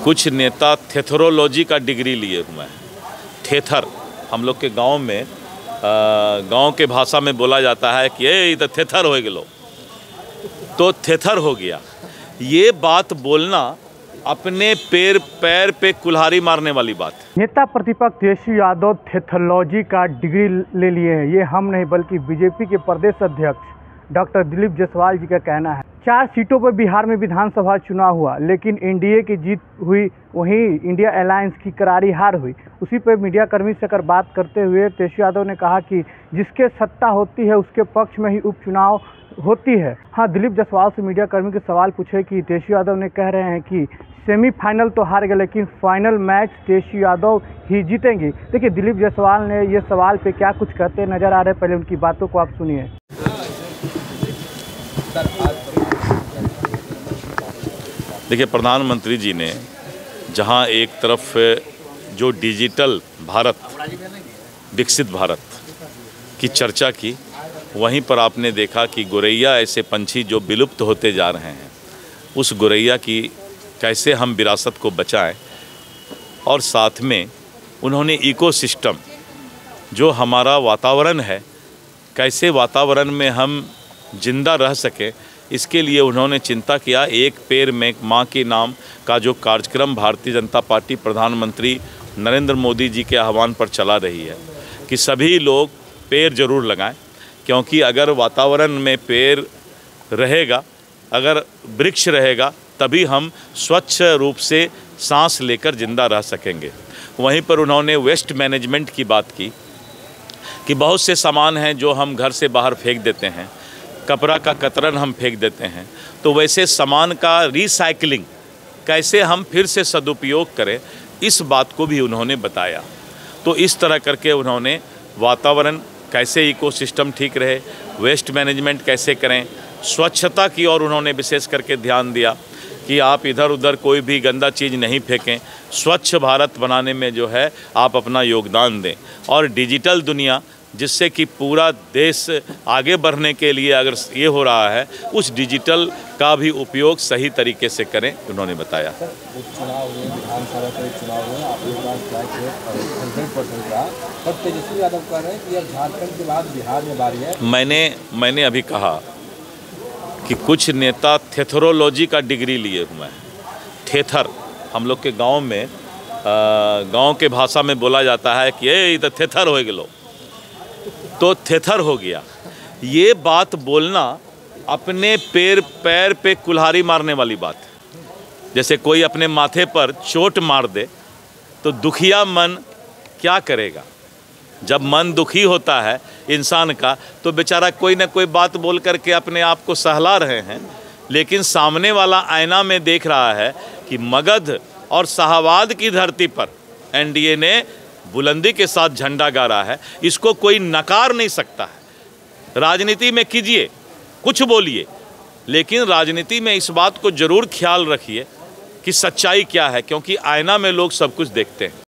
कुछ नेता थेथरोलॉजी का डिग्री लिए हुए हैं। थेथर हम लोग के गांव में गांव के भाषा में बोला जाता है कि ये तो थेथर हो गलो, तो थेथर हो गया। ये बात बोलना अपने पैर पे कुल्हाड़ी मारने वाली बात है। नेता प्रतिपक्ष तेजस्वी यादव थेथरोलॉजी का डिग्री ले लिए हैं, ये हम नहीं बल्कि बीजेपी के प्रदेश अध्यक्ष डॉक्टर दिलीप जायसवाल जी का कहना है। 4 सीटों पर बिहार में विधानसभा चुनाव हुआ, लेकिन एनडीए की जीत हुई, वहीं इंडिया अलायंस की करारी हार हुई। उसी पर मीडिया कर्मी से अगर बात करते हुए तेजस्वी यादव ने कहा कि जिसके सत्ता होती है उसके पक्ष में ही उपचुनाव होती है। हाँ, दिलीप जायसवाल से मीडिया कर्मी के सवाल पूछे कि तेजस्वी यादव ने कह रहे हैं कि सेमीफाइनल तो हार गए लेकिन फाइनल मैच तेजस्वी यादव ही जीतेंगे। देखिए, दिलीप जायसवाल ने ये सवाल पे क्या कुछ कहते नजर आ रहे हैं, पहले उनकी बातों को आप सुनिए। देखिए, प्रधानमंत्री जी ने जहां एक तरफ जो डिजिटल भारत, विकसित भारत की चर्चा की, वहीं पर आपने देखा कि गोरैया ऐसे पंछी जो विलुप्त होते जा रहे हैं, उस गोरैया की कैसे हम विरासत को बचाएं, और साथ में उन्होंने इकोसिस्टम जो हमारा वातावरण है, कैसे वातावरण में हम जिंदा रह सकें, इसके लिए उन्होंने चिंता किया। एक पेड़ में माँ के नाम का जो कार्यक्रम भारतीय जनता पार्टी प्रधानमंत्री नरेंद्र मोदी जी के आह्वान पर चला रही है कि सभी लोग पेड़ जरूर लगाएं, क्योंकि अगर वातावरण में पेड़ रहेगा, अगर वृक्ष रहेगा, तभी हम स्वच्छ रूप से सांस लेकर जिंदा रह सकेंगे। वहीं पर उन्होंने वेस्ट मैनेजमेंट की बात की कि बहुत से सामान हैं जो हम घर से बाहर फेंक देते हैं, कपड़ा का कतरन हम फेंक देते हैं, तो वैसे सामान का रिसाइकलिंग कैसे हम फिर से सदुपयोग करें, इस बात को भी उन्होंने बताया। तो इस तरह करके उन्होंने वातावरण कैसे इकोसिस्टम ठीक रहे, वेस्ट मैनेजमेंट कैसे करें, स्वच्छता की ओर उन्होंने विशेष करके ध्यान दिया कि आप इधर उधर कोई भी गंदा चीज़ नहीं फेंकें, स्वच्छ भारत बनाने में जो है आप अपना योगदान दें। और डिजिटल दुनिया, जिससे कि पूरा देश आगे बढ़ने के लिए अगर ये हो रहा है, उस डिजिटल का भी उपयोग सही तरीके से करें, उन्होंने बताया। उपचुनाव हुए, विधानसभा के चुनाव हुए, आपके पास 100% रहा, पर तेजस्वी यादव कह रहे हैं कि अब झारखंड के बाद बिहार में बारी है। मैंने अभी कहा कि कुछ नेता थेथरोलॉजी का डिग्री लिए हुए हैं। थेथर हम लोग के गांव में गांव के भाषा में बोला जाता है कि ये तो थेथर हो गलो, तो थेथर हो गया। ये बात बोलना अपने पैर पे कुल्हाड़ी मारने वाली बात है। जैसे कोई अपने माथे पर चोट मार दे तो दुखिया मन क्या करेगा। जब मन दुखी होता है इंसान का, तो बेचारा कोई ना कोई बात बोल करके अपने आप को सहला रहे हैं, लेकिन सामने वाला आईना में देख रहा है कि मगध और शाहबाद की धरती पर एनडीए ने बुलंदी के साथ झंडा गाड़ा है। इसको कोई नकार नहीं सकता है। राजनीति में कीजिए, कुछ बोलिए, लेकिन राजनीति में इस बात को जरूर ख्याल रखिए कि सच्चाई क्या है, क्योंकि आईना में लोग सब कुछ देखते हैं।